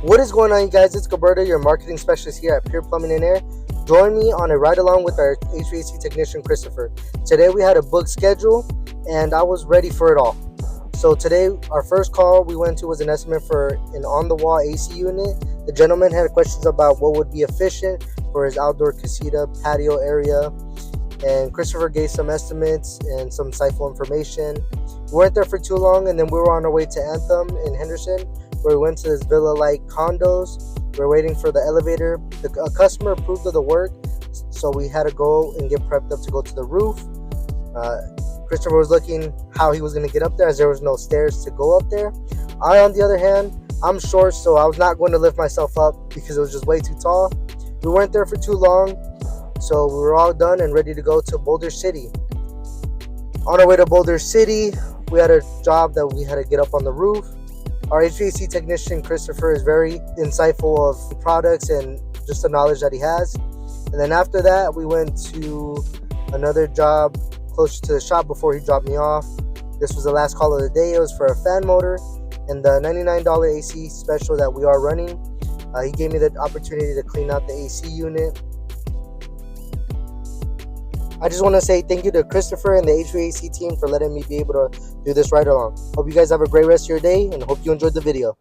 What is going on, you guys? It's Gilberto, your marketing specialist here at Pure Plumbing and Air. Join me on a ride along with our HVAC technician, Christopher. Today we had a booked schedule and I was ready for it all. So today, our first call we went to was an estimate for an on-the-wall AC unit. The gentleman had questions about what would be efficient for his outdoor casita patio area. And Christopher gave some estimates and some insightful information. We weren't there for too long, and then we were on our way to Anthem in Henderson, where we went to this villa-like condos. We were waiting for the elevator. A customer approved of the work, so we had to go and get prepped up to go to the roof. Christopher was looking how he was going to get up there, as there was no stairs to go up there. I, on the other hand, I'm short, so I was not going to lift myself up because it was just way too tall. We weren't there for too long, so we were all done and ready to go to Boulder City. On our way to Boulder City, we had a job that we had to get up on the roof. Our HVAC technician, Christopher, is very insightful of products and just the knowledge that he has. And then after that, we went to another job closer to the shop before he dropped me off. This was the last call of the day. It was for a fan motor and the $99 AC special that we are running. He gave me the opportunity to clean out the AC unit. I just want to say thank you to Christopher and the HVAC team for letting me be able to do this ride along. Hope you guys have a great rest of your day and hope you enjoyed the video.